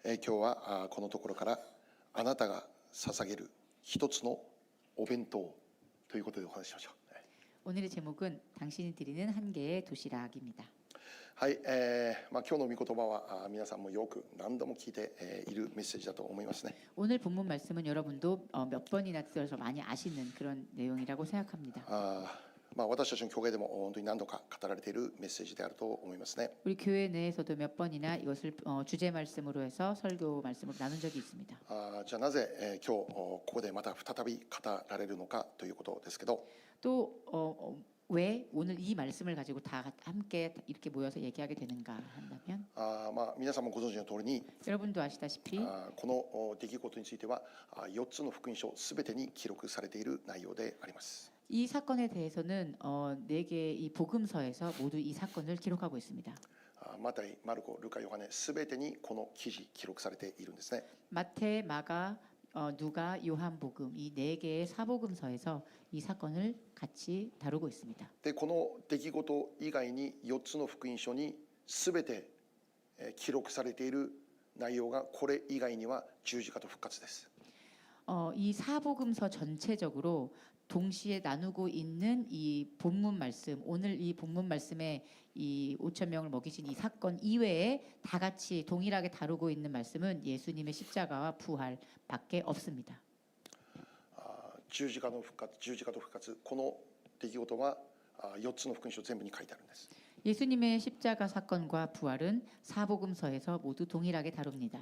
今日はこのところからあなたが捧げる一つのお弁当ということでお話ししましょう。 오늘의 제목은 당신이 드리는 한 개의 도시락입니다. はい、今日の御言葉は皆さんもよく何度も聞いているメッセージだと思いますね。 오늘 본문 말씀은 여러분도 몇 번이나 들어서 많이 아시는 그런 내용이라고 생각합니다. 私たちの教会でも本当に何度か語られているメッセージであると思いますね。 우리 교회 내에서도 몇 번이나 이것을 주제 말씀으로 해서 설교 말씀으로 나눈 적이 있습니다. じゃあなぜ、今日ここでまた再び語られるのかということですけど、 또 왜 오늘 이 말씀을 가지고 다 함께 이렇게 모여서 얘기하게 되는가 한다면 皆さんもご存知の通りに 여러분도 아시다시피 この出来事については4つの福音書すべてに記録されている内容であります。 이 사건에 대해서는 4개의 이 복음서에서 모두 이 사건을 기록하고 있습니다. マタイ、マルコ、ルカ、ヨハネすべてにこの記事記録されているんですね。 마태, 마가, 누가, 요한복음 이 4개의 사복음서에서 이 사건을 같이 다루고 있습니다. でこの出来事以外に4つの福音書にすべて記録されている内容がこれ以外には十字架と復活です。 이 사복음서 전체적으로 동시에 나누고 있는 이 본문 말씀, 오늘 이 본문 말씀에 이 5천 명을 먹이신 이 사건 이외에 다 같이 동일하게 다루고 있는 말씀은 예수님의 십자가와 부활밖에 없습니다. 十字架と復活この出来事は4つの福音書全部に書いてあるんです。 예수님의 십자가 사건과 부활은 사복음서에서 모두 동일하게 다룹니다.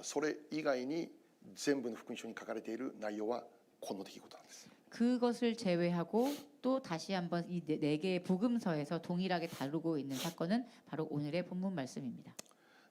それ以外に全部の福音書に書かれている内容はこの出来事なんです。 그것을 제외하고 또 다시 한번 이 4개의 복음서에서 동일하게 다루고 있는 사건은 바로 오늘의 본문 말씀입니다.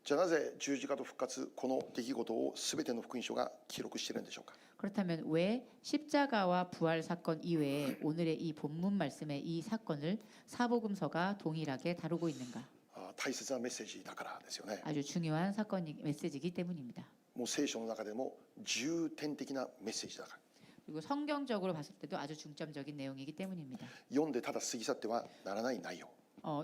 じゃあなぜ十字架と復活この出来事をすべての福音書が記録しているんでしょうか。 그렇다면 왜 십자가와 부활 사건 이외에 오늘의 이 본문 말씀의 이 사건을 사복음서가 동일하게 다루고 있는가? 大切なメッセージだからですよね。 아주 중요한 사건이 메시지이기 때문입니다. もう聖書の中でも重点的なメッセージだから。 그리고 성경적으로 봤을 때도 아주 중점적인 내용이기 때문입니다. 読んでただ過ぎ去ってはならない内容。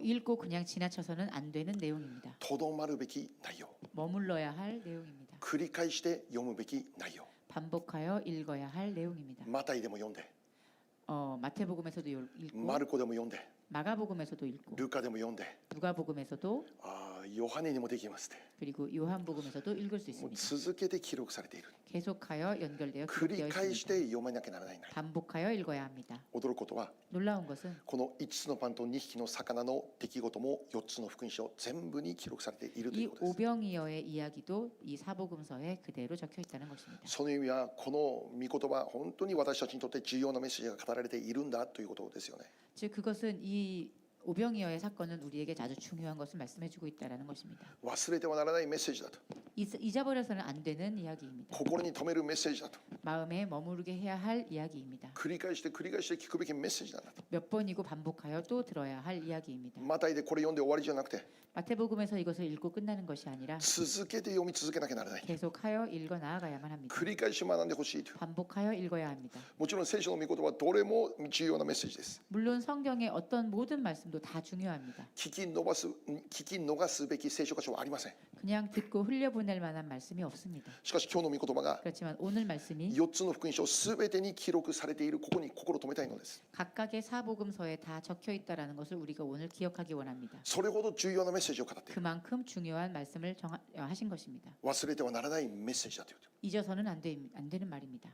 읽고 그냥 지나쳐서는 안 되는 내용입니다. とどまるべき内容。 머물러야 할 내용입니다. 繰り返して読むべき内容。 반복하여 읽어야 할 내용입니다. マタイでも読んで、 마태복음에서도 읽고 マルコでも読んで、 마가복음에서도 읽고 ルカでも読んで、 누가복음에서도 ヨハネにもできますね。 그리고 요한복음에서도 읽을 수 もう 있습니다. 続けて記録されている。 계속하여 연결되어 繰 기록되어 り返し 있습니다. て読まなきゃならない内容。 반복하여 읽어야 합니다. 驚くことは 놀라운 것은 この5つのパンと2匹の魚の出来事も4つの福音書全部に記録されているとい 이 うことです。 오병이어의 이야기도 이 사복음서에 그대로 적혀 있다는 것입니다. その意味はこの御言葉本当に私たちにとって重要なメッセージが語られているんだということですよね。 즉 그것은 이 오병이어의 사건은 우리에게 아주 중요한 것을 말씀해주고 있다는 것입니다. 忘れてはならないメッセージだと。 잊어버려서는 안 되는 이야기입니다. 心に留めるメッセージだと。 마음에 머무르게 해야 할 이야기입니다. 繰り返して繰り返して聞くべきメッセージなんだと。 몇 번이고 반복하여 또 들어야 할 이야기입니다. マタイでこれ読んで終わりじゃなくて 마태복음에서 이것을 읽고 끝나는 것이 아니라 続けて読み続けなきゃならない。 계속하여 읽어 나아가야만 합니다. 繰り返し学んでほしいと。 반복하여 읽어야 합니다. もちろん聖書の御言葉はどれも重要なメッセージです。 물론 성경의 어떤 모든 말씀도 다 중요합니다. 聞き逃すべき聖書箇所はありません。 그냥 듣고 흘려보낼 만한 말씀이 없습니다. しかし今日の御言葉が 그렇지만 오늘 말씀이 4つの福音書すべてに記録されているここに心を留めたいのです。 각각의 사복음서에 다 적혀 있다라는 것을 우리가 오늘 기억하기 원합니다. それほど重要なメッセージを語っている。 그만큼 중요한 말씀을 하신 것입니다. 忘れてはならないメッセージだということ。 잊어서는 안 되는 말입니다.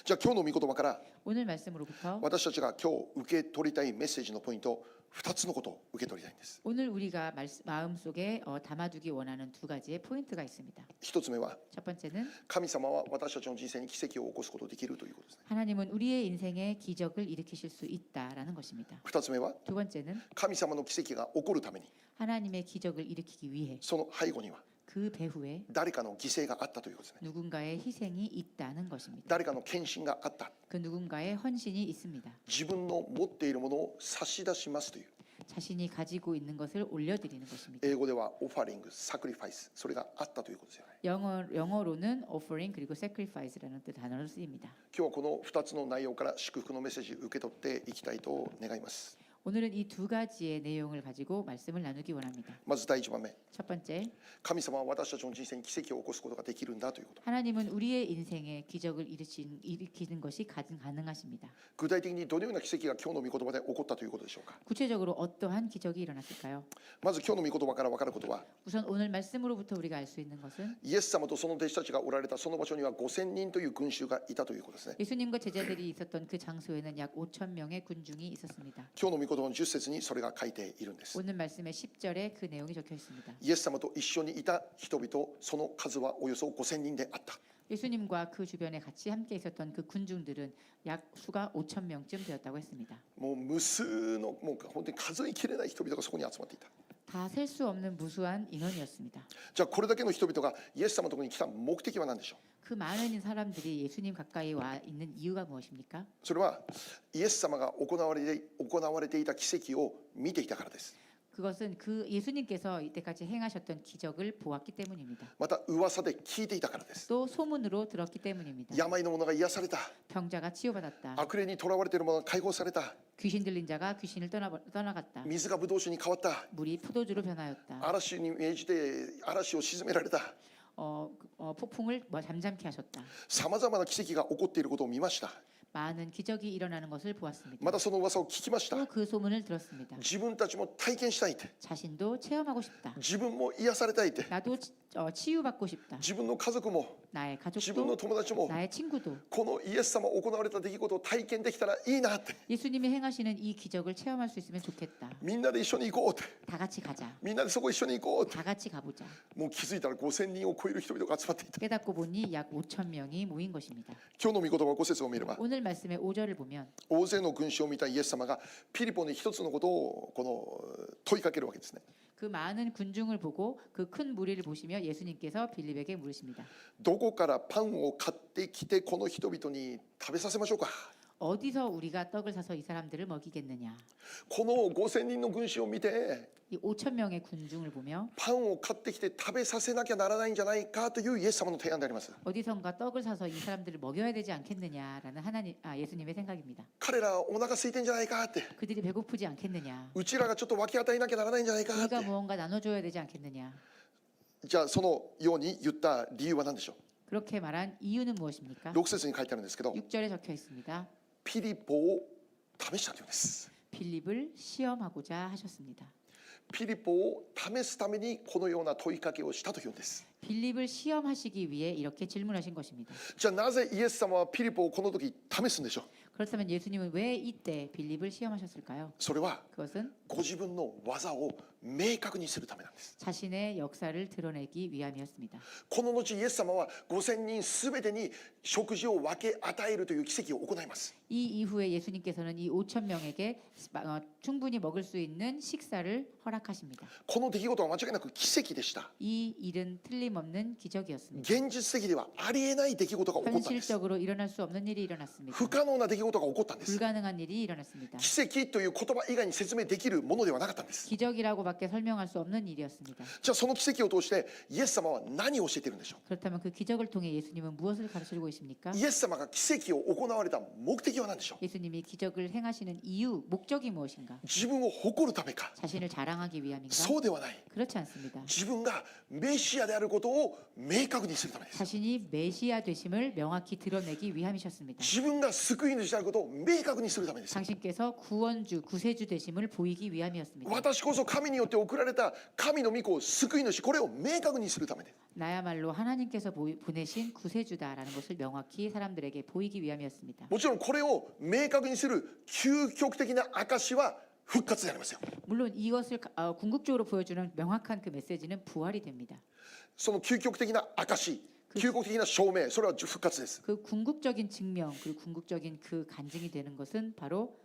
じゃあ今日の御言葉から 오늘 말씀으로부터 私たちが今日受け取りたいメッセージのポイント2つのことを受け取りたいんです。 오늘 우리가 마음속에 담아두기 원하는 두 가지의 포인트가 있습니다. 1つ目は 첫 번째는 神様は私たちの人生に奇跡を起こすことができるということですね。 하나님은 우리의 인생에 기적을 일으키실 수 있다라는 것입니다. 2つ目は 두 번째는 神様の奇跡が起こるために 하나님의 기적을 일으키기 위해 その背後には 그 배후에 誰かの犠牲があったということですね。 누군가의 희생이 있다는 것입니다. 誰かの献身があった。 그 누군가의 헌신이 있습니다. 自分の持っているものを差し出しますという 자신이 가지고 있는 것을 올려드리는 것입니다. 英語ではオファリング、サクリファイス、それがあったということですよね。 영어로는 offering 그리고 sacrifice라는 뜻 단어를 쓰입니다. 今日はこの2つの内容から祝福のメッセージを受け取っていきたいと願います。 오늘은 이 두 가지의 내용을 가지고 말씀을 나누기 원합니다. まず第1番目、 첫 번째, 神様は私たちの人生に奇跡を起こすことができるんだということ。 하나님은 우리의 인생에 기적을 일으키는 것이 가능하십니다. 具体的にどのような奇跡が今日の御言葉で起こったということでしょうか。 구체적으로 어떠한 기적이 일어났을까요? まず今日の御言葉から分かることは、 우선 오늘 말씀으로부터 우리가 알 수 있는 것은 イエス様とその弟子たちがおられたその場所には5000人という群衆がいたということですね。 예수님과 제자들이 있었던 그 장소에는 약 5천 명의 군중이 있었습니다. 今日の御言葉の10節にそれが書いているんです。 오늘 말씀의 10절에 그 내용이 적혀 있습니다. イエス様と一緒にいた人々、その数はおよそ5000人であった。 예수님과 그 주변에 같이 함께 있었던 그 군중들은 약 수가 5천 명쯤 되었다고 했습니다. もう無数の、もう本当に数えきれない人々がそこに集まっていた。 다 셀 수 없는 무수한 인원이었습니다. じゃあこれだけの人々がイエス様のところに来た目的は何でしょう。 그 많은 사람들이 예수님 가까이 와 있는 이유가 무엇입니까? それはイエス様が行われていた奇跡を見ていたからです。 그것은 그 예수님께서 이때까지 행하셨던 기적을 보았기 때문입니다. また噂で聞いていたからです。 또 소문으로 들었기 때문입니다. 病の者が癒された、 병자가 치유받았다. 悪霊に囚われている者が解放された、 귀신 들린 자가 귀신을 떠나갔다. 水がブドウ酒に変わった、 물이 포도주로 변하였다. 嵐に命じて嵐を鎮められた、 폭풍을 잠잠케 하셨다. さまざまな奇跡が起こっていることを見ました。 많은 기적이 일어나는 것을 보았습니다. またその噂を聞きました。 또 그 소문을 들었습니다. 自分たちも体験したいって、 자신도 체험하고 싶다. 自分も癒されたいって、 나도 치유받고 싶다. 自分の家族も 나의 自分の 가족도 友達も 나의 친구도 このイエス様行われた出来事を体験できたらいいなって、 예수님이 행하시는 이 기적을 체험할 수 있으면 좋겠다. みんなで一緒に行こうって、 다 같이 가자. みんなでそこ一緒に行こうって、 다 같이 가보자. もう気づいたら5000人を超える人々が集まっていた。 깨닫고 보니 약 5천 명이 모인 것입니다. 今日の御言葉5節を見れば、 오늘 말씀의 5절을 보면 大勢の群衆を見たイエス様がピリポに一つのことをこの問いかけるわけですね。 그 많은 군중을 보고 그 큰 무리를 보시며 예수님께서 빌립에게 물으십니다. どこからパンを買ってきてこの人々に食べさせましょうか。 어디서 우리가 떡을 사서 이 사람들을 먹이겠느냐. この5000人の群衆を見て 이 5천 명의 군중을 보며 パンを買ってきて食べさせなきゃならないんじゃないかというイエス様の提案であります。 어디선가 떡을 사서 이 사람들을 먹여야 되지 않겠느냐라는 예수님의 생각입니다. 彼らお腹空いてんじゃないかって、 그들이 배고프지 않겠느냐. うちらがちょっと分け与えなきゃならないんじゃないかっ 우리가 て。 무언가 나눠줘야 되지 않겠느냐. じゃあそのように言った理由は何でしょ 그렇게 말한 이유는 무엇입니까? う。6節に書いてあるんですけど、 6절에 적혀 있습니다. ピリポを試したというんです。 빌립을 시험하고자 하셨습니다. ピリポを試すためにこのような問いかけをしたというんです。 빌립을 시험하시기 위해 이렇게 질문하신 것입니다. じゃあなぜイエス様はピリポをこの時試すんでしょう。 그렇다면 예수님은 왜 이때 빌립을 시험하셨을까요? それは 그것은 ご自分の技を明確にするためなんです。 자신의 역사를 드러내기 위함이었습니다. この後イエス様は5000人すべてに食事を分け与えるという奇跡を行います。 이 이후에 예수님께서는 이 5천 명에게 충분히 먹을 수 있는 식사를 허락하십니다. この出来事は間違いなく奇跡でした。 이 일은 틀림없는 기적이었습니다. 現実的ではありえない出来事が起こったんです。 현실적으로 일어날 수 없는 일이 일어났습니다. 不可能な出来事が起こったんです。 불가능한 일이 일어났습니다. 奇跡という言葉以外に説明できるものではなかったんです。 기적이라고밖에 설명할 수 없는 일이었습니다. じゃあその奇跡を通してイエス様は何を教えているんでしょ 그렇다면 그 기적을 통해 예수님은 무엇을 가르치고 계십니까? う。イエス様が奇跡を行われた目的は何でしょう。 예수님이 기적을 행하시는 이유, 목적이 무엇인가? 自分を誇るためか。 자신을 자랑하기 위함인가? そうではない。 그렇지 않습니다. 自分がメシアであることを明確にするためです。 자신이 메시아 되심을 명확히 드러내기 위함이셨습니다. 自分が救い主であることを明確にするためです。 당신께서 구원주, 구세주 되심을 보이기 위함이었습니다. 私こそ神によって送られた神の御子を救い主、これを明確にするためです。 나야말로 하나님께서 보내신 구세주다라는 것을 명확히 사람들에게 보이기 위함이었습니다. もちろんこれを明確にする究極的な証は復活でありますよ。 물론 이것을 궁극적으로 보여주는 명확한 그 메시지는 부활이 됩니다. その究極的な証、究極的な証明、それは復活です。 그 궁극적인 증명 그리고 궁극적인 그 간증이 되는 것은 바로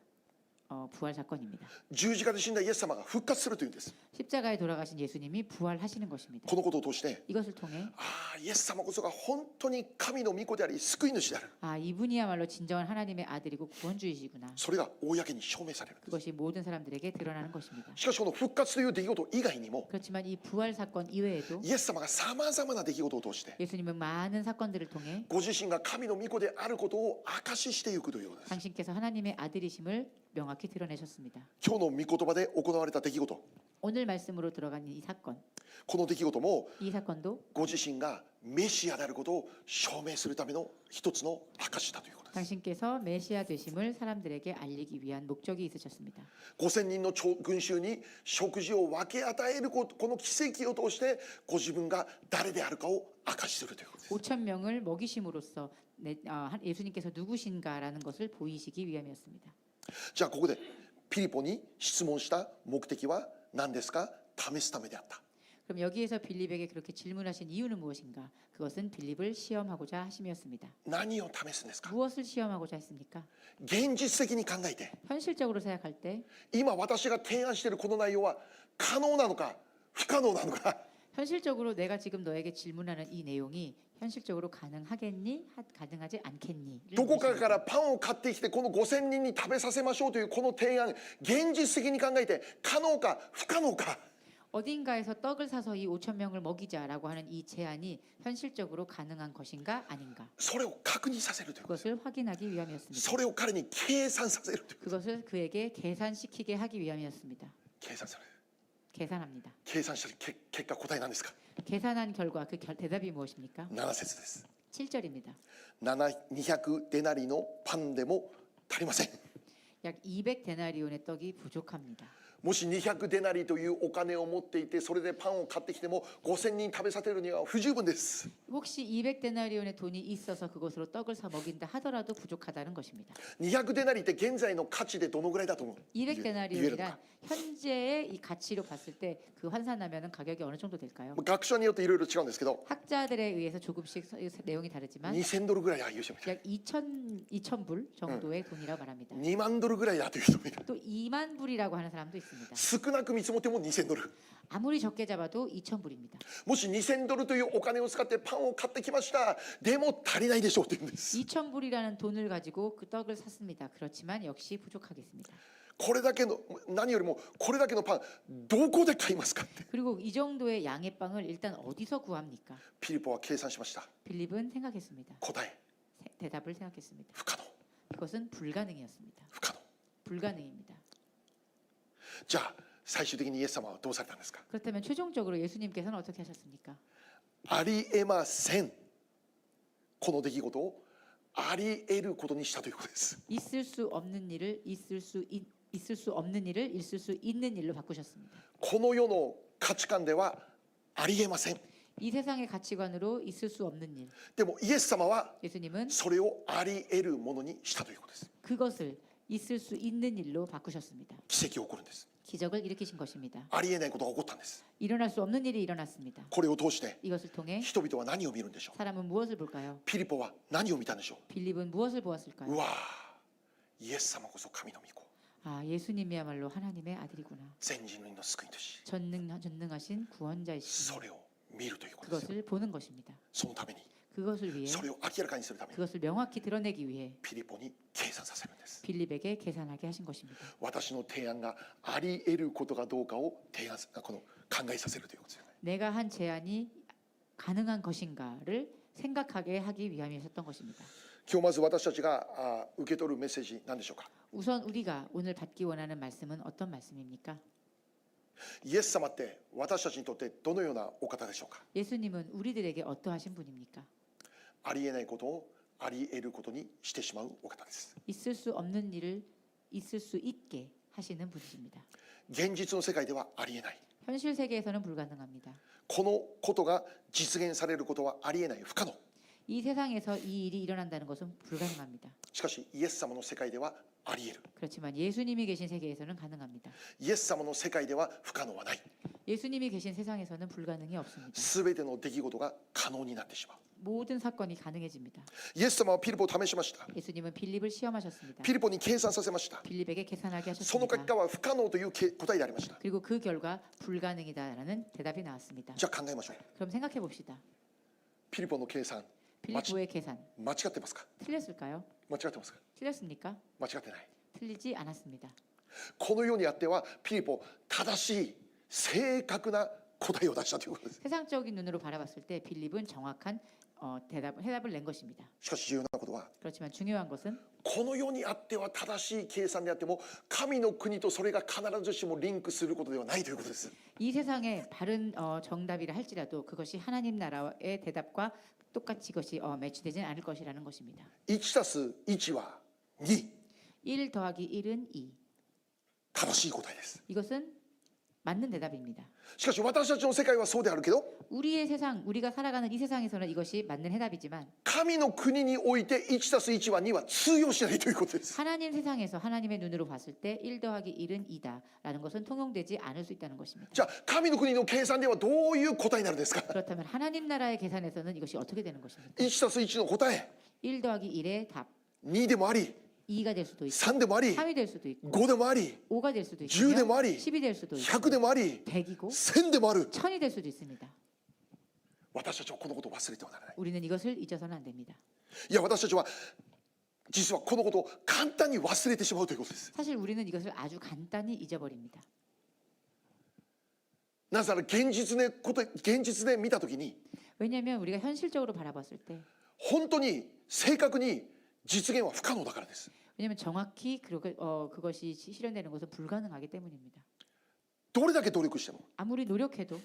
부활 사건입니다. 十字架で死んだイエス様が復活するというんです。 십자가에 돌아가신 예수님이 부활하시는 것입니다. このことを通して、 이것을 통해 ああ、イエス様こそが本当に神の御子であり救い主である。 이분이야말로 진정한 하나님의 아들이고 구원주이시구나. それが公に証明される。 그것이 모든 사람들에게 드러나는 것입니다. しかしこの復活という出来事以外にも、 그렇지만 이 부활 사건 이외에도 イエス様がさまざまな出来事を通して、 예수님은 많은 사건들을 통해 ご自身が神の御子であることを証ししていくということです。 당신께서 하나님의 아들이심을 명확히 드러내셨습니다. 今日の御言葉で行われた出来事、 오늘 말씀으로 들어간 이 사건, この出来事も 이 사건도 ご自身がメシアであることを証明するための一つの証だということです。 당신께서 메시아 되심을 사람들에게 알리기 위한 목적이 있으셨습니다. 5000人の群衆に食事を分け与えるこの奇跡を通してご自分が誰であるかを証しするということです。 5천 명을 먹이심으로써 예수님께서 누구신가라는 것을 보이시기 위함이었습니다. じゃあここでピリポに質問した目的は何ですか？試すためであった。 그럼 여기에서 빌립에게 그렇게 질문하신 이유는 무엇인가? 그것은 빌립을 시험하고자 하심이었습니다. 何を試すんですか？ 무엇을 시험하고자 했습니까? 現実的に考えて 현실적으로 생각할 때 今私が提案しているこの内容は可能なのか不可能なのか 현실적으로 내가 지금 너에게 질문하는 이 내용이 현실적으로 가능하겠니? 가능하지 않겠니? どこかからパンを買ってきてこの5000人に食べさせましょうというこの提案、現実的に考えて可能か不可能か 어딘가에서 떡을 사서 이 5천 명을 먹이자라고 하는 이 제안이 현실적으로 가능한 것인가 아닌가? それを確認させるということです。 그것을 확인하기 위함이었습니다. それを彼に計算させるということ 그것을 그에게 계산시키게 하기 위함이었습니다. 計算される 계산합니다. 計算した結果答えなんですか？ 계산한 결과 그 대답이 무엇입니까? 7節です。 7절입니다. 200デナリのパンでも足りません。 약 200 데나리온의 떡이 부족합니다. もし200デナリというお金を持っていてそれでパンを買ってきても5000人食べさせるには不十分です。 혹시 200 데나리온의 돈이 있어서 그것으로 떡을 사 먹인다 하더라도 부족하다는 것입니다. 200デナリって現在の価値でどのぐらいだと思う？ 200 言えるの 데나리온이란 か？ 현재의 이 가치로 봤을 때 그 환산하면 가격이 어느 정도 될까요? 学者によっていろいろ違うんですけど 학자들에 의해서 조금씩 내용이 다르지만 2000ドルぐらいは言う人もいる。 약 2,000불 정도의 돈이라고 말합니다. 2万ドルぐらいだという人もいる。 또 2만 불이라고 하는 사람도 있습니다. 少なく見積もっても2000ドル。 아무리 적게 잡아도 2,000불입니다. もし2000ドルというお金を使ってパンを買ってきました。でも足りないでしょうって言うんです。 2,000불이라는 돈을 가지고 그 떡을 샀습니다. 그렇지만 역시 부족하겠습니다. これだけの何よりもこれだけのパンどこで買いますかって 그리고 이 정도의 양의 빵을 일단 어디서 구합니까? ピリポは計算しました。 빌립은 생각했습니다. 答え 대답을 생각했습니다. 不可能 그것은 불가능이었습니다. 不可能。 불가능입니다. じゃあ最終的にイエス様はどうされたんですか？ 그렇다면 최종적으로 예수님께서는 어떻게 하셨습니까? ありえません。この出来事をあり得ることにしたということです。 있을 수 없는 일을 있을 수 없는 일을 있을 수 있는 일로 바꾸셨습니다. この世の価値観ではありえません。 이 세상의 가치관으로 있을 수 없는 일. でもイエス様は 예수님은 それをあり得るものにしたということです。 그것을 있을 수 있는 일로 바꾸셨습니다. 奇跡が起こるんです。 기적을 일으키신 것입니다. ありえないことが起こったんです。 일어날 수 없는 일이 일어났습니다. これを通して 이것을 통해 人々は何を見るんでしょう？ 사람은 무엇을 볼까요? ピリポは何を見たんでしょ 빌립은 무엇을 う？ 보았을까요? うわー、イエス様こそ神の御子、 아, 예수님이야말로 하나님의 아들이구나. 全人類の救い主、 전능하신 구원자이시구나. それを見るということです。 그것을 보는 것입니다. そのために 그것을 위해 それを明らかにするために 그것을 명확히 드러내기 위해 ピリポに計算させるんです。 빌립에게 계산하게 하신 것입니다. 私の提案があり得ることかどうかを考えさせるということですよね。 내가 한 제안이 가능한 것인가를 생각하게 하기 위함이었던 것입니다. 今日まず私たちが受け取るメッセージ何でしょうか？ 우선 우리가 오늘 받기 원하는 말씀은 어떤 말씀입니까? イエス様って私たちにとってどのようなお方でしょうか？ 예수님은 우리들에게 어떠하신 분입니까? ありえないことをあり得ることにしてしまうお方です。 있을 수 없는 일을 있을 수 있게 하시는 분이십니다. 現実の世界ではありえない。 현실 세계에서는 불가능합니다. このことが実現されることはありえない、不可能。 이 세상에서 이 일이 일어난다는 것은 불가능합니다. しかしイエス様の世界ではあり得る。 그렇지만 예수님이 계신 세계에서는 가능합니다. イエス様の世界では不可能はない。 예수님이 계신 세상에서는 불가능이 없습니다. すべての出来事が可能になってしまう。 모든 사건이 가능해집니다. イエス様はピリポを試しました。 예수님은 빌립을 시험하셨습니다. ピリポに計算させました。 빌립에게 계산하게 その 하셨습니다. 結果は不可能という答えでありました。 그리고 그 결과 불가능이다라는 대답이 나왔습니다. じゃあ考えましょう。 그럼 생각해 봅시다. ピリポの計算 빌립보의 계산 間違ってますか？ 틀렸을까요? 間違ってますか？ 틀렸습니까? 間違ってない。 틀리지 않았습니다. このようにあってはピリポ正しい正確な答えを出したということです。 세상적인 눈으로 바라봤을 때 빌립은 정확한 해답을 낸 것입니다. しかし重要なことは 그렇지만 중요한 것은 この世にあっては正しい計算であっても神の国とそれが必ずしもリンクすることではないということです。 이 세상에 바른 정답이라 할지라도 그것이 하나님 나라의 대답과 똑같이 그것이 매치되지는 않을 것이라는 것입니다. 1+1 は2 1 더하기 1은 2. 正しい答えです。 이것은 맞는 대답입니다. しかし私たちの世界はそうであるけど 우리의 세상, 우리가 살아가는 이 세상에서는 이것이 맞는 해답이지만 神の国において 1+1 は2は通用しないということです。 하나님 세상에서 하나님의 눈으로 봤을 때 1 더하기 1은 2다라는 것은 통용되지 않을 수 있다는 것입니다. じゃあ神の国の計算ではどういう答えになるんですか？ 그렇다면 하나님 나라의 계산에서는 이것이 어떻게 되는 것입니까? 1+1 の答え 1 더하기 1의 답, 2でもあり 2가 될 수도 있고 3でもあり 3이 될 수도 있고 5でもあり 5가 될 수도 있고 10でもあり 10이 될 수도 있고 100でもあり 100이고 1000でもある。 1000이 될 수도 있습니다. 私たちはこのことを忘れてはならない。 우리는 이것을 잊어서는 안 됩니다. いや私たちは実はこのことを簡単に忘れてしまうということです。 사실 우리는 이것을 아주 간단히 잊어버립니다. なぜなら現実で見たときに 왜냐하면 우리가 현실적으로 바라봤을 때 本当に正確に実現は不可能だからです。 왜냐하면 정확히 그것이 실현되는 것은 불가능하기 때문입니다. どれだけ努力しても 아무리 노력해도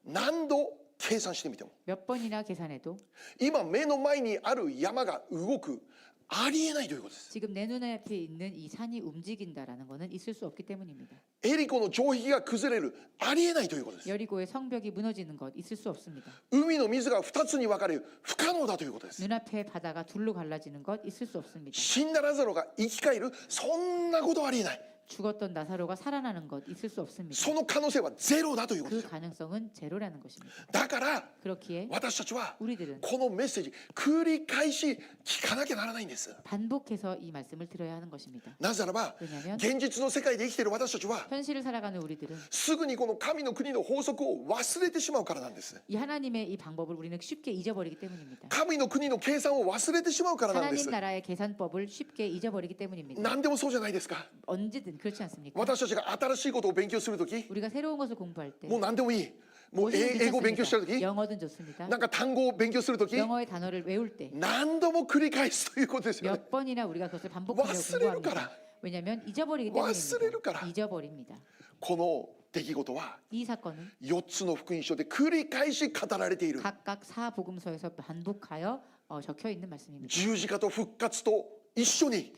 何度計算してみても 몇 번이나 계산해도 今目の前にある山が動くありえないということです。 지금 내 눈앞에 있는 이 산이 움직인다라는 것은 있을 수 없기 때문입니다. エリコの城壁が崩れるありえないということです。 여리고의 성벽이 무너지는 것 있을 수 없습니다. 海の水が2つに分かれる不可能だということです。 눈앞에 바다가 둘로 갈라지는 것 있을 수 없습니다. 死んだラザロが生き返るそんなことはありえない。 죽었던 나사로가 살아나는 것 있을 수 없습니다. その可能性はゼロだということで 그 す。 가능성은 제로라는 것입니다. だから 그렇기에 私たちは 우리들은 このメッセージ繰り返し聞かなきゃならないんです。 반복해서 이 말씀을 들어야 하는 것입니다. なぜならば 왜냐하면 現実の世界で生きている私たちは 현실을 살아가는 우리들은 すぐにこの神の国の法則を忘れてしまうからなんです。 이 하나님의 이 방법을 우리는 쉽게 잊어버리기 때문입니다. 神の国の計算を忘れてしまうからなんで 하나님 す。 나라의 계산법을 쉽게 잊어버리기 때문입니다. 何でもそうじゃないですか。 언제든 그렇지 않습니까? 私たちが新しいことを勉強するとき 우리가 새로운 것을 공부할 때 もう何でもいい。もう 뭐든 英語を勉強したと 괜찮습니다. き 영어든 좋습니다. なんか単語を勉強するとき 영어의 단어를 외울 때 何度も繰り返すということですよね。 몇 번이나 우리가 그것을 반복하며 忘れるから 공부합니다. 왜냐하면 잊어버리기 忘れるから 때문입니다. 잊어버립니다. この出来事は 이 사건은 4つの福音書で繰り返し語られている 각각 사복음서에서 반복하여 적혀 있는 말씀입니다. 十字架と復活と一緒に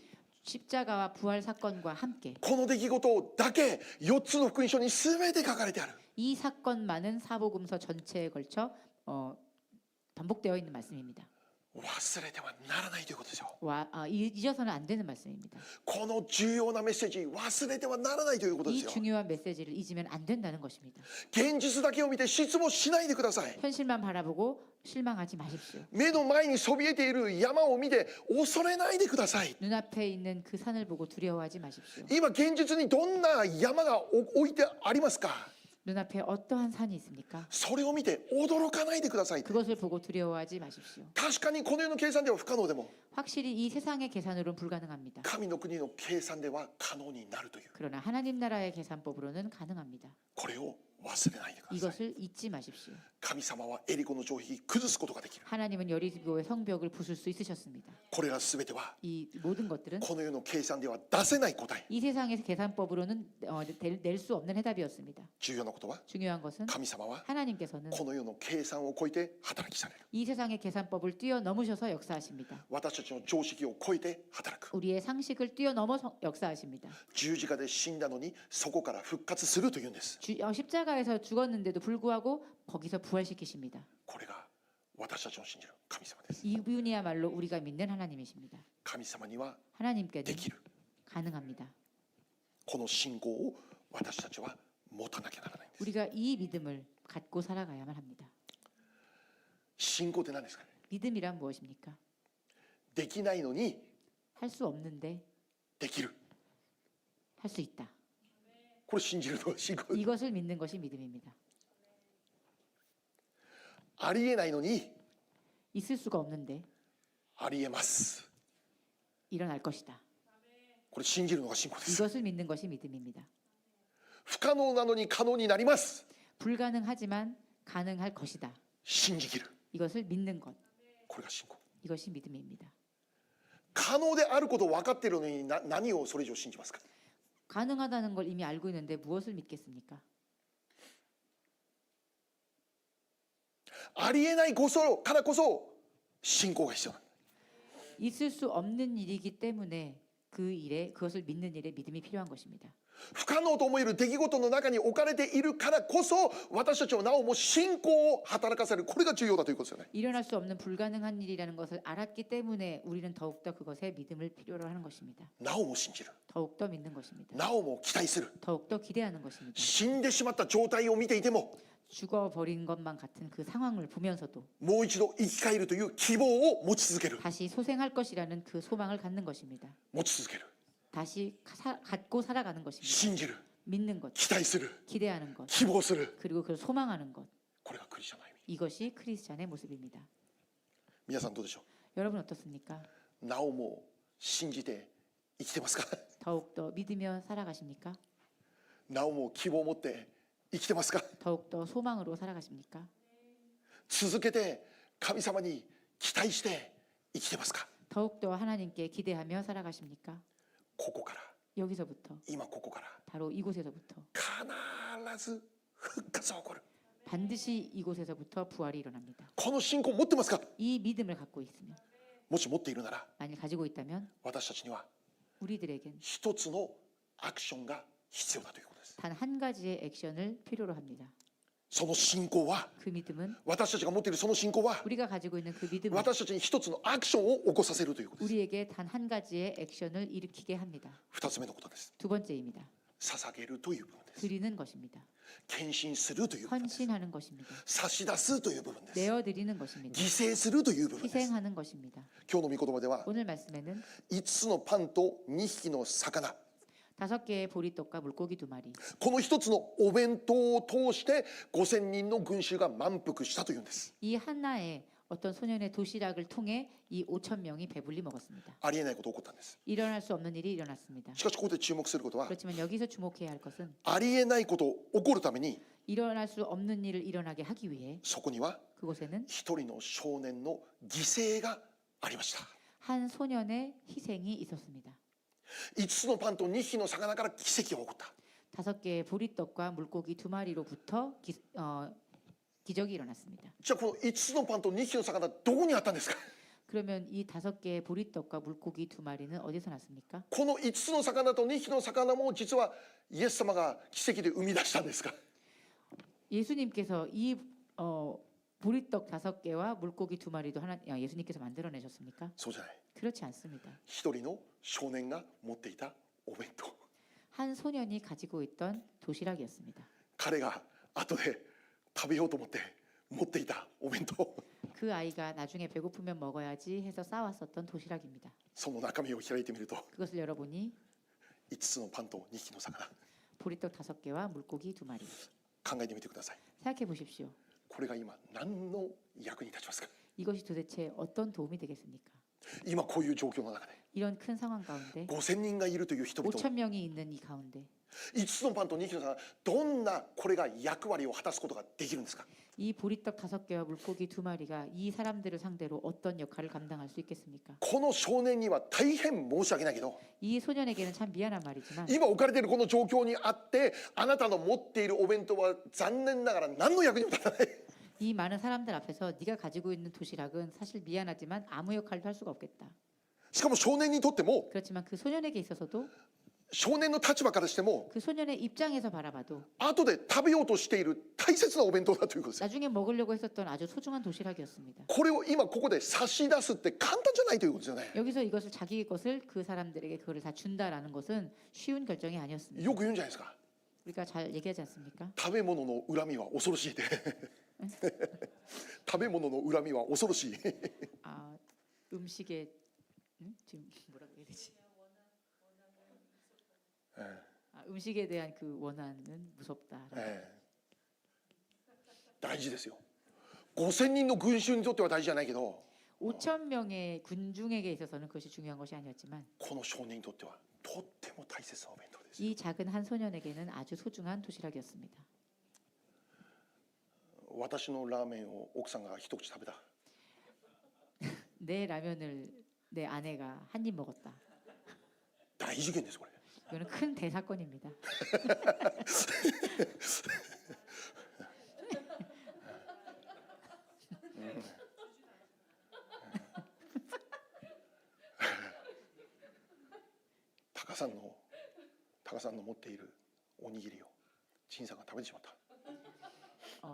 십자가와 부활 사건과 함께 この出来事だけ4つの福音書に全て書かれてある。 이 사건만은 사복음서 전체에 걸쳐 반복되어 있는 말씀입니다. 忘れてはならないということですよ。 잊어서는 안 되는 말씀입니다. この重要なメッセージ忘れてはならないということで 이 すよ。 중요한 메시지를 잊으면 안 된다는 것입니다. 現実だけを見て失望しないでください。 현실만 바라보고 실망하지 마십시오. 目の前にそびえている山を見て恐れないでください。 눈앞에 있는 그 산을 보고 두려워하지 마십시오. 今現実にどんな山が置いてありますか？ 눈앞에 어떠한 산이 있습니까? それを見て驚かないでください。 그것을 보고 두려워하지 마십시오. 確かにこの世の計算では不可能でも 확실히 이 세상의 계산으로는 불가능합니다. 神の国の計算では可能になるという 그러나 하나님 나라의 계산법으로는 가능합니다. これを忘れないでください。 이것을 잊지 마십시오. 神様はエリコの城壁崩すことができる。 하나님은 여리고의 성벽을 부술 수 있으셨습니다. これらすべては 이 모든 것들은 この世の計算では出せない答え。 이 세상의 계산법으로는 낼 수 없는 해답이었습니다. 重要なことは 중요한 것은 神様は 하나님께서는 この世の計算を超えて働きされる。 이 세상의 계산법을 뛰어넘으셔서 역사하십니다. 私たちの常識を超えて働く。 우리의 상식을 뛰어넘어 역사하십니다. 十字架で死んだのにそこから復活するというんです。 십자가에서 죽었는데도 불구하고 거기서 부활시키십니다. これが私たちの信じる神様です。 이분이야말로 우리가 믿는 하나님이십니다. 神様には 하나님께는 できる。 가능합니다. この信仰を私たちは持たなきゃならないんです。 우리가 이 믿음을 갖고 살아가야만 합니다. 信仰って何ですかね。 믿음이란 무엇입니까? できないのに 할 수 없는데 できる。 할 수 있다. これ信じるのは信仰。 이것을 믿는 것이 믿음입니다. ありえないのに 있을 수가 없는데 ありえます。 일어날 것이다. これ信じるのが信仰です。 이것을 믿는 것이 믿음입니다. 不可能なのに可能になります。 불가능하지만 가능할 것이다. 信じきる。 이것을 믿는 것. これが信仰。 이것이 믿음입니다. 可能であることを分かっているのに何をそれ以上信じますか。 가능하다는 걸 이미 알고 있는데 무엇을 믿겠습니까? ありえないからこそ信仰が必要なんだ。 있을 수 없는 일이기 때문에 그것을 믿는 일에 믿음이 필요한 것입니다. 不可能と思える出来事の中に置かれているからこそ私たちはなおも信仰を働かせる、これが重要だということですよね。 일어날 수 없는 불가능한 일이라는 것을 알았기 때문에 우리는 더욱더 그것에 믿음을 필요로 하는 것입니다. なおも信じる、 더욱더 믿는 것입니다. なおも期待する。 더욱더 기대하는 것입니다. 死んでしまった状態を見ていても 죽어버린 것만 같은 그 상황을 보면서도 もう一度生き返るという希望を持ち続ける、 다시 소생할 것이라는 그 소망을 갖는 것입니다. 持ち続ける、 다시 갖고 살아가는 것입니다. 信じる、 믿는 것, 期待する、 기대하는 것, 希望する、 그리고 그걸 소망하는 것. これがクリスチャンの歩み。 이것이 크리스찬의 모습입니다. 皆さんどうでしょ 여러분 어떻습니까? う。なおも信じて生きてますか。 더욱더 믿으며 살아가십니까? なおも希望を持って生きてますか。 더욱더 소망으로 살아가십니까? 続けて神様に期待して生きてますか。 더욱더 하나님께 기대하며 살아가십니까? ここから、 여기서부터, 今ここから 바로 이곳에서부터, 必ず復活が起こる。 반드시 이곳에서부터 부활이 일어납니다. この信仰を持ってますか。 이 믿음을 갖고 있으면, もし持っているなら 만일 가지고 있다면 私たちには 우리들에겐 一つのアクションが必要だということです。 단 한 가지의 액션을 필요로 합니다. その信仰は、 그 믿음은, 私たちが持っているその信仰は 우리가 가지고 있는 그 믿음은 私たちに一つのアクションを起こさせるということです。 우리에게 단 한 가지의 액션을 일으키게 합니다. 二つ目のことです。 두 번째입니다. 捧げるという部分です。 드리는 것입니다. 献身するという部分です。 헌신하는 것입니다. 差し出すという部分です。 내어드리는 것입니다. 犠牲するという部分です。 희생하는 것입니다. 今日の御言葉では 오늘 말씀에는 5つのパンと2匹の魚、 5개의 보리떡과 물고기 2마리, この一つのお弁当を通して5000人の群衆が満腹したというんです。 이 하나의 어떤 소년의 도시락을 통해 이 5천 명이 배불리 먹었습니다. ありえないことが起こったんです。 일어날 수 없는 일이 일어났습니다. しかしここで注目することは、 그렇지만 여기서 주목해야 할 것은 ありえないこと起こるために 일어날 수 없는 일을 일어나게 하기 위해 そこには 그곳에는 一人の少年の犠牲がありました。 한 소년의 희생이 있었습니다. 5つのパンと2匹の魚から奇跡が起こった。 5개의 보리떡과 물고기 2마리로부터 기적이 일어났습니다. じゃあこの5つのパンと2匹の魚どこにあったんですか。 그러면 이 5개의 보리떡과 물고기 2마리는 어디서 났습니까? この5つの魚と2匹の魚も実はイエス様が奇跡で生み出したんですか。 예수님께서 이 보리떡 5개와 물고기 2마리도 예수님께서 만들어내셨습니까? そうじゃない。 그렇지 않습니다. 一人の少年が持っていたお弁当、 한 소년이 가지고 있던 도시락이었습니다. 彼が後で食べようと思って持っていたお弁当、 그 아이가 나중에 배고프면 먹어야지 해서 싸왔었던 도시락입니다. その中身を開いてみると 그것을 열어보니 5つのパンと2匹の魚、 보리떡 5개와 물고기 2마리. 考えてみてください。 생각해 보십시오. これが今何の役に立ちますか。 이것이 도대체 어떤 도움이 되겠습니까? 今こういう状況の中で 이런 큰 상황 가운데 5000人がいるという人々、 5천 명이 있는 이 가운데 5つのパンと2匹の魚、どんなこれが役割を果たすことができるんですか。 이 보리떡 5개와 물고기 2마리가 이 사람들을 상대로 어떤 역할을 감당할 수 있겠습니까? この少年には大変申し訳ないけど、 이 소년에게는 참 미안한 말이지만 今置かれているこの状況にあってあなたの持っているお弁当は残念ながら何の役にも立たない。 이 많은 사람들 앞에서 네가 가지고 있는 도시락은 사실 미안하지만 아무 역할도 할 수가 없겠다. しかも少年にとっても、 그렇지만 그 소년에게 있어서도 少年の立場からしても 그 소년의 입장에서 바라봐도 後で食べようとしている大切なお弁当だということです。 나중에 먹으려고 했었던 아주 소중한 도시락이었습니다. これを今ここで差し出すって簡単じゃないということですよね。 여기서 이것을 자기 것을 그 사람들에게 그거를 다 준다라는 것은 쉬운 결정이 아니었습니다. よく言うんじゃないですか。 우리가 잘 얘기하지 않습니까? 食べ物の恨みは恐ろしいって食べ物の恨みは恐ろしい。 아, 음식에 지금 뭐라고 해야 되지? 아, 음식에 대한 그 원한은 무섭다. 大事ですよ。5000人の群衆にとっては大事じゃないけど、 5천 명의 군중에게 있어서는 그것이 중요한 것이 아니었지만 この少年にとってはとっても大切なお弁当です。 이 작은 한 소년에게는 아주 소중한 도시락이었습니다. 私のラーメンを奥さんが一口食べた。내 라면을 내 아내가 한 입 먹었다. 大事件ですこれ。 이거는 큰 대사건입니다. 타카さんの持っているおにぎりを陳さんが食べてしまった。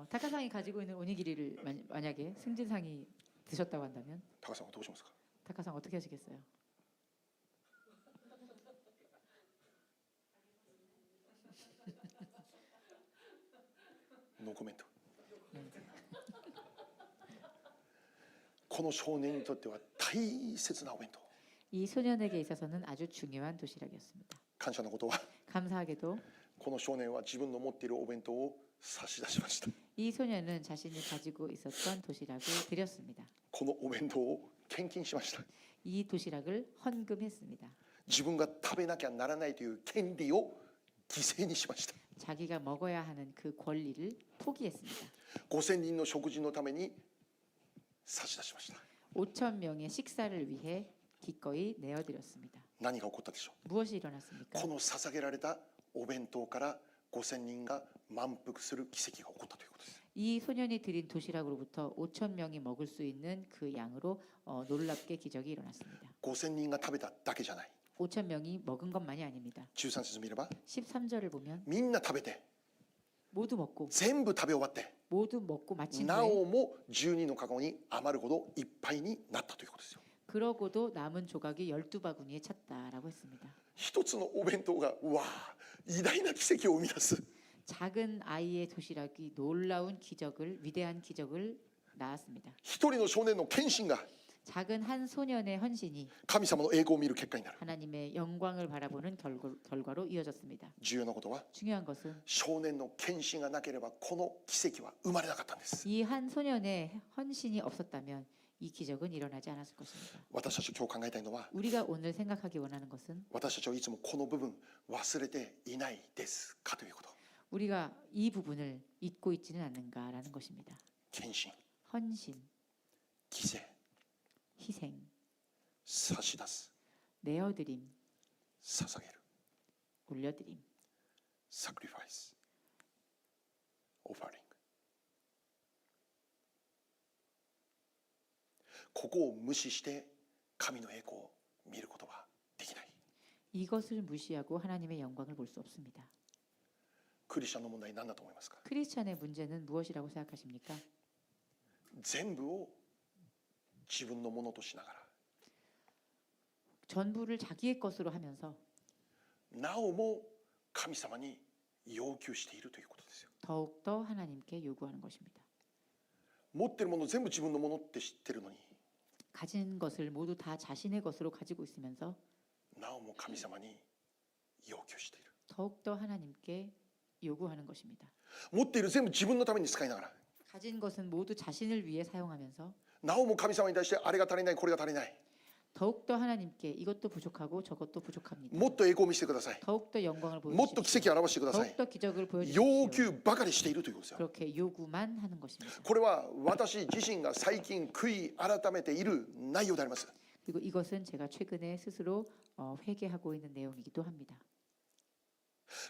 타카상이 가지고 있는 오니기리를 만약에 승진상이 드셨다고 한다면 タカさんはどうしますか。 타카상 어떻게 하시겠어요?ノーコメント。この少年にとっては大切なお弁当。 이 소년에게 있어서는 아주 중요한 도시락이었습니다. 感謝のことは 감사하게도 この少年は自分の持っているお弁当を差し出しました。 이 소년은 자신이 가지고 있었던 도시락을 드렸습니다. このお弁当を献金しました。 이 도시락을 헌금했습니다. 自分が食べなきゃならないという権利を犠牲にしました。 자기가 먹어야 하는 그 권리를 포기했습니다. 5000人の食事のために差し出しました。 5천 명의 식사를 위해 기꺼이 내어드렸습니다. 何が起こったでしょ 무엇이 う。 일어났습니까? この捧げられたお弁当から5000人が満腹する奇跡が起こったということです。 이 소년이 드린 도시락으로부터 5천 명이 먹을 수 있는 그 양으로 놀랍게 기적이 일어났습니다. 5000人が食べただけじゃない。 5천 명이 먹은 것만이 아닙니다. 13節見れば 13절을 보면 みんな食べて 모두 먹고 全部食べ終わって 모두 먹고 마친 な 후에 おも12のカゴに余るほどいっぱいになったということですよ。 그러고도 남은 조각이 12바구니에 찼다라고 했습니다. 一つのお弁当がうわあ偉大な奇跡を生み出す。 작은 아이의 도시락이 놀라운 기적을 위대한 기적을 낳았습니다. 一人の少年の献身が 작은 한 소년의 헌신이 神様の栄光を見る結果になる。 하나님의 영광을 바라보는 결과로 이어졌습니다. 重要なことは 중요한 것은 少年の献身がなければこの奇跡は生まれなかったんです。 이 한 소년의 헌신이 없었다면 이 기적은 일어나지 않았을 것입니다. 私たち今日考えたいのは 우리가 오늘 생각하기 원하는 것은 私たちはいつもこの部分忘れていないですかということ。 우리가 이 부분을 잊고 있지는 않는가라는 것입니다. 献身、 헌신, 犠牲、 희생, 差し出す、 내어드림, 捧げる、 올려드림, サクリファイス、オファリング。ここを無視して神の栄光を見ることはできない。 이것을 무시하고 하나님의 영광을 볼 수 없습니다. クリスチャンの問題何だと思いますか。 크리스찬의 문제는 무엇이라고 생각하십니까? 全部を自分のものとしながら 전부를 자기의 것으로 하면서 なおも神様に要求しているということですよ。 더욱더 하나님께 요구하는 것입니다. 持ってるもの全部自分のものって知ってるのに 가진 것을 모두 다 자신의 것으로 가지고 있으면서 なおも神様に要求している。 더욱더 하나님께 요구하는 것입니다. 持っている全部自分のために使いながら 가진 것은 모두 자신을 위해 사용하면서 なおも神様に対してあれが足りないこれが足りない 더욱더 하나님께 이것도 부족하고 저것도 부족합니다. もっと栄光を見せてください 더욱더 영광을 もっと奇 보여주십시오. 跡を表してください 더욱더 기적을 要 보여주십시오. 求ばかりしているということですよ。 그렇게 요구만 하는 것입니다. これは私自身が最近悔い改めている内容であります。 그리고 이것은 제가 최근에 스스로 회개하고 있는 내용이기도 합니다.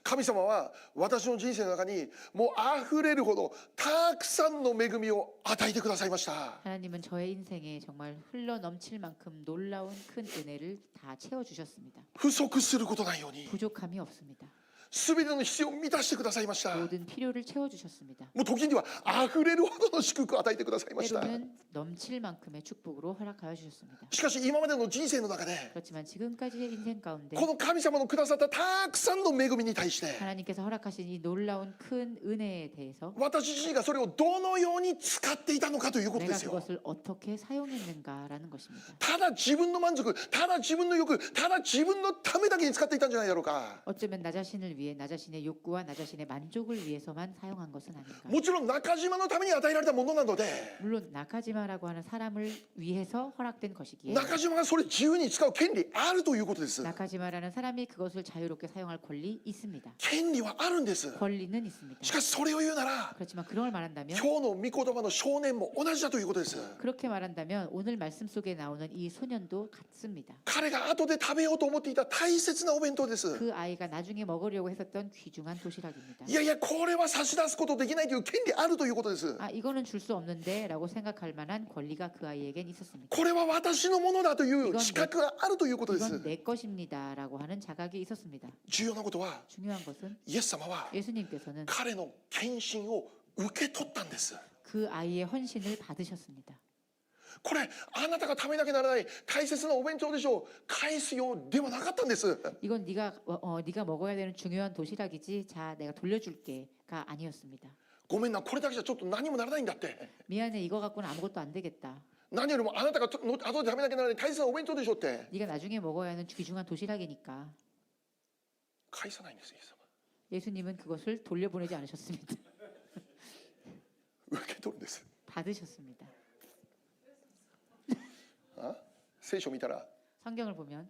神様は私の人生の中にもう溢れるほどたくさんの恵みを与えてくださいました。 하나님은 저의 인생에 정말 흘러 넘칠 만큼 놀라운 큰 은혜를 다 채워 주셨습니다. 不足することないように 부족함이 없습니다. 全ての必要を満たしてくださいました。 모든 필요를 채워 주셨습니다. もう時には溢れるほどの祝福を与えてくださいました。 때로는 넘칠 만큼의 축복으로 허락하여 주셨습니다. しかし今までの人生の中で 그렇지만 지금까지의 인생 가운데 この神様のくださったたくさんの恵みに対して 하나님께서 허락하신 이 놀라운 큰 은혜에 대해서 私自身がそれをどのように使っていたのかということで 내가 すよ。 그것을 어떻게 사용했는가라는 것입니다. ただ自分の満足、ただ自分の欲、ただ自分のためだけに使っていたんじゃないだろうか。 어쩌면 나 자신을 위해 나 자신의 욕구와 나 자신의 만족을 위해서만 사용한 것은 아닌가. もちろん中島のために与えられたものなので 물론 나카지마라고 하는 사람을 위해서 허락된 것이기에 中島がそれ自由に使う権利あるということです。 나카지마라는 사람이 그것을 자유롭게 사용할 권리 있습니다. 権利はあるんです。 권리는 있습니다. しかしそれを言うなら 그렇지만 그런 걸 말한다면 今日の御言葉の少年も同じだということです。 그렇게 말한다면 오늘 말씀 속에 나오는 이 소년도 같습니다. 彼が後で食べようと思っていた大切なお弁当です。 그 아이가 나중에 먹으려고 했었던 귀중한 도시락입니다. いやいやこれは差し出すことできないという権利あるということです。 아 이거는 줄 수 없는데라고 생각할 만한 권리가 그 아이에겐 있었습니다. これは私のものだという資格があるということです。 이건 내 것입니다라고 하는 자각이 있었습니다. 重要なことは 중요한 것은 イエス様は 예수님께서는 彼の献身を受け取ったんです。 그 아이의 헌신을 받으셨습니다. これあなたが食べなきゃならない大切なお弁当でしょう、返すよではなかったんです。 이건 네가 먹어야 되는 중요한 도시락이지. 자, 내가 돌려줄게가 아니었습니다. ごめんな、これだけじゃちょっと何もならないんだって。 미안해, 이거 갖고는 아무것도 안 되겠다. 何よりもあなたが後で食べなきゃならない大切なお弁当でしょって 네가 나중에 먹어야 하는 귀중한 도시락이니까. 返さないんです。イエス様 예수님은 그것을 돌려보내지 않으셨습니다. 受け取るんです。 받으셨습니다. 聖書を見たら 성경을 보면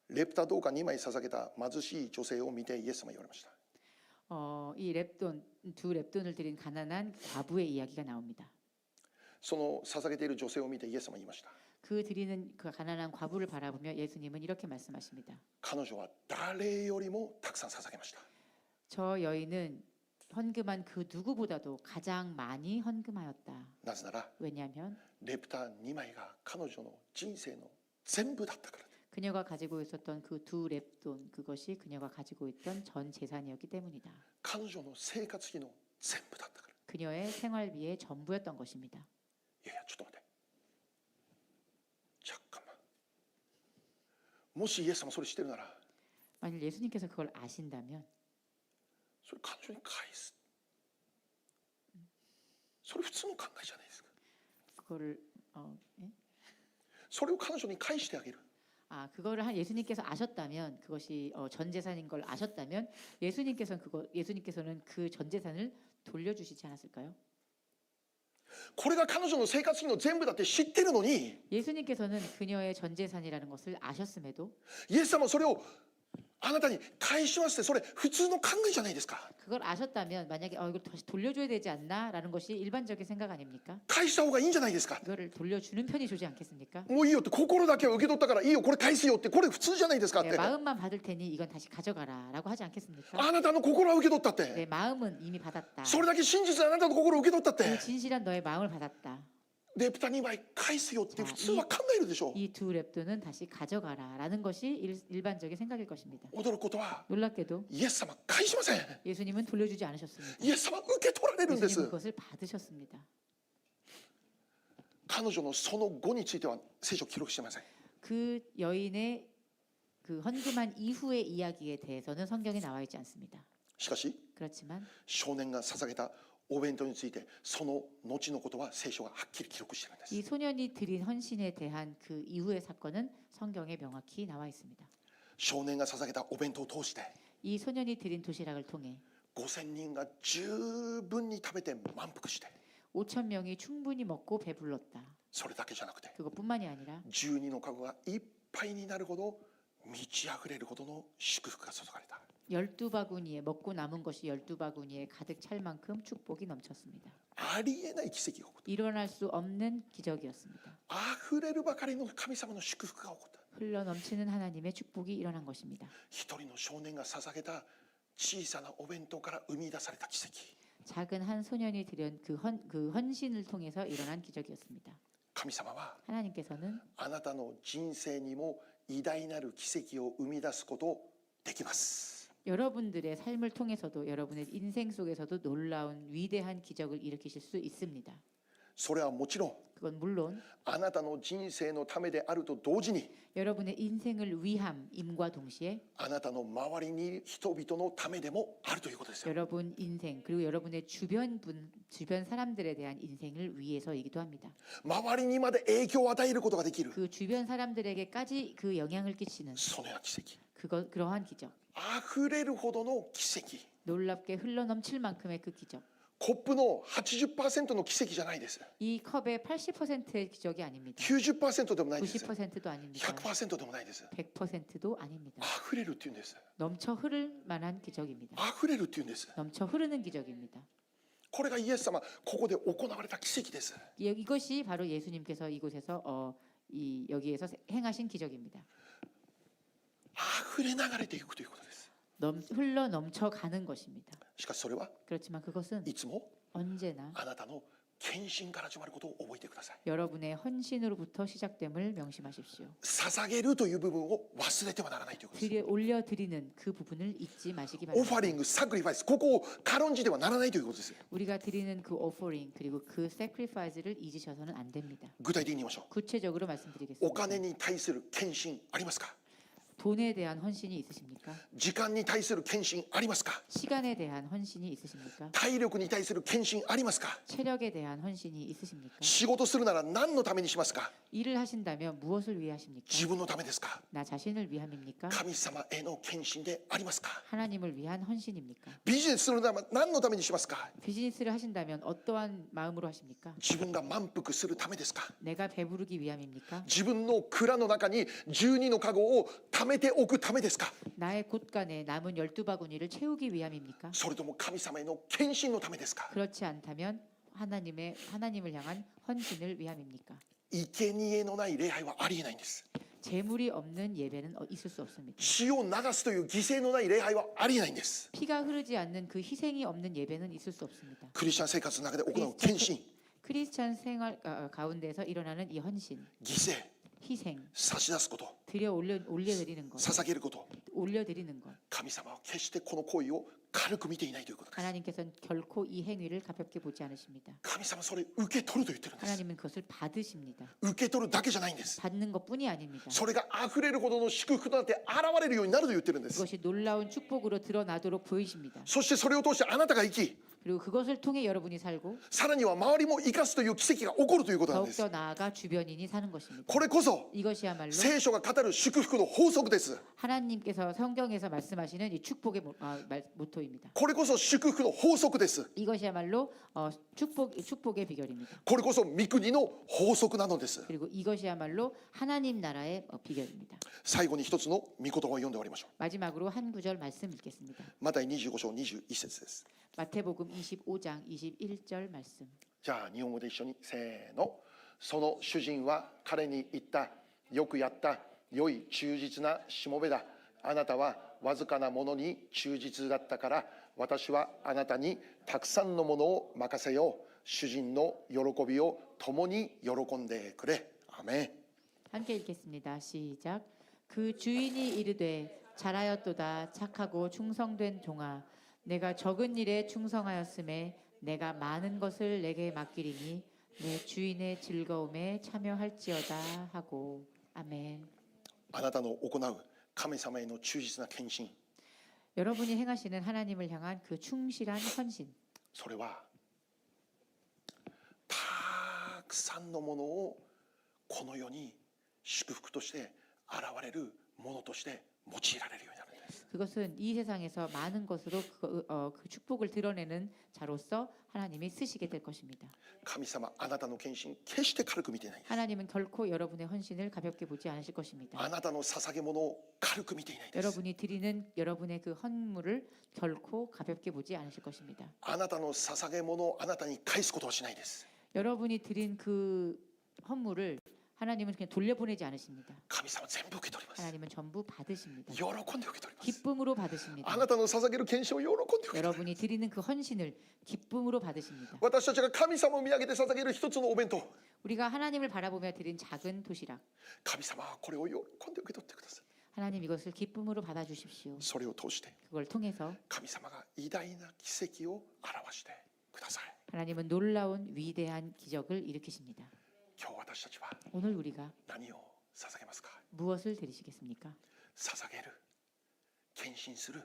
レプタ銅貨2枚捧げた貧しい女性を見てイエス様は言われました。 이 두 랩돈을 드린 가난한 과부의 이야기가 나옵니다. その捧げている女性を見てイエス様は言いました。 그 드리는 그 가난한 과부를 바라보며 예수님은 이렇게 말씀하십니다. 彼女は誰よりもたくさん捧げました。 저 여인은 헌금한 그 누구보다도 가장 많이 헌금하였다. なぜなら 왜냐하면 レプタ2枚が彼女の人生の全部だったから。 그녀가 가지고 있었던 그 두 랩돈, 그것이 그녀가 가지고 있던 전 재산이었기 때문이다. 彼女の生活費の全部だったから。 그녀의 생활비의 전부였던 것입니다. いやいやちょっと待って。잠깐만。もしイエス様それしてるなら 만일 예수님께서 그걸 아신다면 それ彼女に返す。それ普通の考えじゃないですか。 그거를 예? それを彼女に返してあげる。 그거를 한 예수님께서 아셨다면, 그것이 전 재산인 걸 아셨다면 예수님께서는 그 전 재산을 돌려주시지 않았을까요? これが彼女の生活費の全部だって知ってるのに 예수님께서는 그녀의 전 재산이라는 것을 아셨음에도 イエス様はそれをあなたに返しますってそれ普通の考えじゃないですか。 그걸 아셨다면 만약에 이걸 다시 돌려줘야 되지 않나라는 것이 일반적인 생각 아닙니까? 返した方がいいんじゃないですか。 이거를 돌려주는 편이 좋지 않겠습니까? もういいよって心だけは受け取ったからいいよこれ返すよってこれ普通じゃないですかっ 내 て。 마음만 받을 테니 이건 다시 가져가라라고 하지 않겠습니까? あなたの心は受け取ったって。 내 마음은 이미 받았다. それだけ真実であなたの心を受け取ったっ 그 て。 진실한 너의 마음을 받았다. レプタ2枚返すよって普通は考えるでしょ。 이 두 랩돈은 다시 가져가라라는 것이 일반적인 생각일 것입니다. 驚くことは 놀랍게도 イエス様返しません。 예수님은 돌려주지 않으셨습니다. イエス様受け取られるんで 예수님은 す。 그것을 받으셨습니다. 彼女のその後については聖書記録してません。 그 여인의 그 헌금한 이후의 이야기에 대해서는 성경에 나와 있지 않습니다. しかし 그렇지만 少年が捧げたお弁当についてその後のことは聖書がはっきり記録してるんです。 이 소년이 드린 헌신에 대한 그 이후의 사건은 성경에 명확히 나와 있습니다. 少年が捧げたお弁当を通して 이 소년이 드린 도시락을 통해 5000人が十分に食べて満腹して 5천 명이 충분히 먹고 배불렀다. それだけじゃなくて 그것뿐만이 아니라 12の籠がいっぱいになるほど満ち溢れるほどの祝福が注がれた。 12바구니에 먹고 남은 것이 12바구니에 가득 찰 만큼 축복이 넘쳤습니다. ありえない奇跡が起こった。 일어날 수 없는 기적이었습니다. 溢れるばかりの神様の祝福が起こった。 흘러 넘치는 하나님의 축복이 일어난 것입니다. 一人の少年が捧げた小さなお弁当から生み出された奇跡。 작은 한 소년이 드린 그 헌신을 통해서 일어난 기적이었습니다. 神様は 하나님께서는 あなたの人生にも偉大なる奇跡を生み出すことできます。 여러분들의 삶을 통해서도 여러분의 인생 속에서도 놀라운 위대한 기적을 일으키실 수 있습니다. それはもちろん 그건 물론 あなたの人生のためであると同時に 여러분의 인생을 위함임과 동시에 あなたの周りにいる人々のためでもあるということですよ。 여러분 인생 그리고 여러분의 주변 사람들에 대한 인생을 위해서이기도 합니다. 周りにまで影響を与えることができる 그 주변 사람들에게까지 그 영향을 끼치는 そのような奇跡。 그러한 기적, 溢れるほどの奇跡、 놀랍게 흘러넘칠 만큼의 그 기적, コップの 80% の奇跡じゃないです。 이 컵의 80%의 기적이 아닙니다. 90%でもないです。 90%도 아닙니다. 100% でもないです。 100%도 아닙니다. 溢れるっていうんです。 넘쳐 흐를 만한 기적입니다. 溢れるっていうんです。 넘쳐 흐르는 기적입니다. これがイエス様ここで行われた奇跡です。 이것이 바로 예수님께서 이곳에서 여기에서 행하신 기적입니다. 溢れ流れていくということです。 흘러 넘쳐가는 것입니다. しかしそれは 그렇지만 그것은 いつも 언제나 あなたの献身から始まることを覚えてください。 여러분의 헌신으로부터 시작됨을 명심하십시오. 捧げるという部分を忘れてはならないということです。 올려드리는 그 부분을 잊지 마시기 オファ 바랍니다. リング、サクリファイス、ここを軽んじてはならないということです。 우리가 드리는 그 offering 그리고 그 sacrifice를 잊으셔서는 안 됩니다. 具体的に言いましょ 구체적으로 う。お 말씀드리겠습니다. 金に対する献身ありますか？ 돈에 대한 헌신이 있으십니까? 時間に対する献身ありますか？ 시간에 대한 헌신이 있으십니까? 体力に対する献身ありますか？ 체력에 대한 헌신이 있으십니까? 仕事するなら何のためにしますか？ 일을 하신다면 무엇을 위해 하십니까? 自分のためですか？ 나 자신을 위함입니까? 神様への献身でありますか？ 하나님을 위한 헌신입니까? ビジネスするなら何のためにしますか？ 비즈니스를 하신다면 어떠한 마음으로 하십니까? 自分が満腹するためですか？ 내가 배부르기 위함입니까? 自分の蔵の中に12の籠を貯めておくためですか？ 나의 곳간에 남은 12바구니를 채우기 위함입니까? それとも神様への献身のためですか？ 그렇지 않다면 하나님을 향한 헌신을 위함입니까? 生贄のない礼拝はありえないんです。 재물이 없는 예배는 있을 수 없습니다. 血を流すという犠牲のない礼拝はありえないんです。 피가 흐르지 않는 그 희생이 없는 예배는 있을 수 없습니다. クリスチャン生活の中で行う献身、 크리스찬 생활 가운데서 일어나는 이 헌신, 犠牲、 희생, 差し出すこと、 올려드리는 것, 捧げること、 올려드리는 것. 神様は決してこの行為を軽く見ていないということです。 하나님께서는 결코 이 행위를 가볍게 보지 않으십니다. 神様それ受け取ると言ってるんです。 하나님은 그것을 받으십니다. 受け取るだけじゃないんです。 받는 것뿐이 아닙니다. それが溢れるほどの祝福となって現れるようになると言ってるんです。 그것이 놀라운 축복으로 드러나도록 보이십니다. そしてそれを通してあなたが生き、 그리고 그것을 통해 여러분이 살고 さらには周りも生かすという奇跡が起こるということなんです。 더욱더 나아가 주변인이 사는 것입니다. これこそ 이것이야말로 聖書が語る祝福の法則です。 하나님께서 성경에서 말씀하시는 이 축복의 모토입니다. これこそ祝福の法則です。 이것이야말로 축복의 비결입니다. これこそ御国の法則なのです。 그리고 이것이야말로 하나님 나라의 비결입니다. 最後に一つの御言葉を読んで終わりましょ 마지막으로 한 구절 말씀 읽겠습니다. う。マタイ25章21節です。 마태복음 25장 21절 말씀. じゃあ日本語で一緒にせーの。その主人は彼に言った。よくやった。良い忠実なしもべだ。あなたはわずかなものに忠実だったから私はあなたにたくさんのものを任せよう。主人の喜びを共に喜んでくれ。アメン。 함께 읽겠습니다. 시작. 그 주인이 이르되 잘하였도다 착하고 충성된 종아 내가 적은 일에 충성하였음에 내가 많은 것을 내게 맡기리니 내 주인의 즐거움에 참여할지어다 하고 아멘. あなたの行う神様への忠実な献身、 여러분이 행하시는 하나님을 향한 그 충실한 헌신 それはたくさんのものをこの世に祝福として現れるものとして用いられるようになるんです。 그것은 이 세상에서 많은 것으로 그 축복을 드러내는 자로서 하나님이 쓰시게 될 것입니다. 神様、あなたの献身決して軽く見ていない。 하나님은 결코 여러분의 헌신을 가볍게 보지 않으실 것입니다. あなたの捧げ物を軽く見ていないです。 여러분이 드리는 여러분의 그 헌물을 결코 가볍게 보지 않으실 것입니다. あなたの捧げ物をあなたに返すことはしないです。 여러분이 드린 그 헌물을 하나님은 그냥 돌려보내지 않으십니다. 神様全部受け取ります。 하나님은 전부 받으십니다. 喜んで受け取ります。 기쁨으로 받으십니다. あなたの捧げる献身を喜んで受け取ります。 여러분이 드리는 그 헌신을 기쁨으로 받으십니다. 私たちが神様を見上げて捧げる一つのお弁当、 우리가 하나님을 바라보며 드린 작은 도시락, 神様はこれを喜んで受け取ってください。 하나님 이것을 기쁨으로 받아주십시오. それを通して 그걸 통해서 神様が偉大な奇跡を表してください。 하나님은 놀라운 위대한 기적을 일으키십니다. 今日私たちは 오늘 우리가 何を捧げますか？ 무엇을 드리시겠습니까? 捧げる、献身する、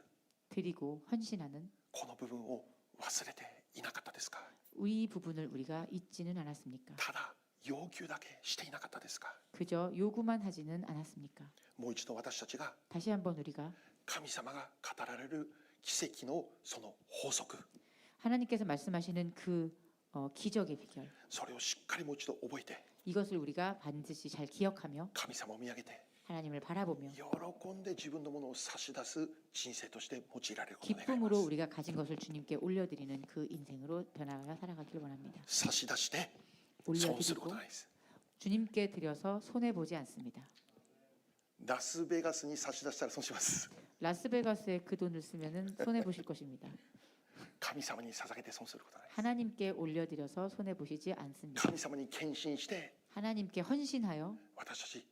드리고 헌신하는 この部分を忘れていなかったですか？ 이 부분을 우리가 잊지는 않았습니까? ただ要求だけしていなかったですか。 그저 요구만 하지는 않았습니까? もう一度私たちが 다시 한번 우리가 神様が語られる奇跡のその法則、 하나님께서 말씀하시는 그 기적의 비결, それをしっかりもう一度覚えて 이것을 우리가 반드시 잘 기억하며 神様を見上げて 하나님을 바라보며 喜んで自分のものを差し出す人生として用いられることを願いま 기쁨으로 す。 우리가 가진 것을 주님께 올려드리는 그 인생으로 변화하여 살아가길 원합니다. 差し出して損するこ 올려드리고 とないです。 주님께 드려서 손해 보지 않습니다. ラスベガスに差し出したら損します。 라스베가스에 그 돈을 쓰면은 손해 보실 것입니다. 神様に捧げて損することないです。 하나님께 올려드려서 손해 보시지 않습니다. 神様に献身して 하나님께 헌신하여 私たち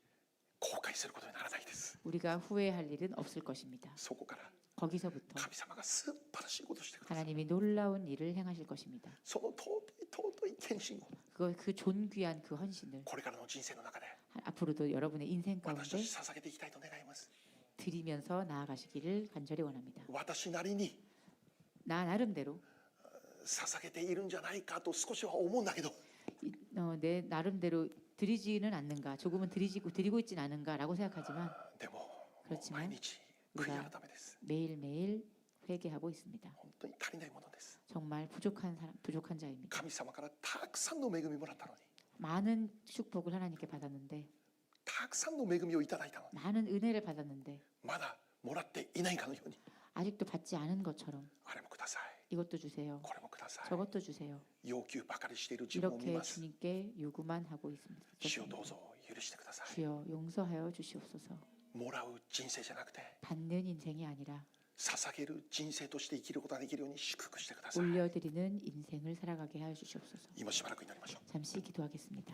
後悔することにならないです。 우리가 후회할 일은 없을 것입니다. そこから 거기서부터 神様が素晴らしいことをしてください。 하나님이 놀라운 일을 행하실 것입니다. その尊い献身を 그 존귀한 그 헌신을 これからの人生の中で 앞으로도 여러분의 인생 私た 가운데 ち捧げていきたいと願います。 드리면서 나아가시기를 간절히 원합니다. 私なりに 나 나름대로 捧げているんじゃないかと少しは思うんだけど、 내 나름대로 드리지는 않는가, 조금은 드리고 있지는 않은가라고 생각하지만 でも 그렇지만 毎日悔い改めです。 매일매일 회개하고 있습니다. 本当に足りないものです。 정말 부족한 사람, 부족한 자입니다. 神様からたくさんの恵みもらったのに、 많은 축복을 하나님께 받았는데, たくさんの恵みをいただいたのに、 많은 은혜를 받았는데 まだもらっていないかのように、 아직도 받지 않은 것처럼 あれもください、 이것도 주세요, これもください、 저것도 주세요. 要求ばかりしている自分を見 이렇게 ます。 주님께 요구만 하고 있습니다. 主をどうぞ許してください。 주여 용서하여 주시옵소서. もらう人生じゃなくて 받는 인생이 아니라 捧げる人生として生きることができるように祝福してください。 올려드리는 인생을 살아가게 하여 주시옵소서. 今しばらく祈りましょう。 잠시 기도하겠습니다.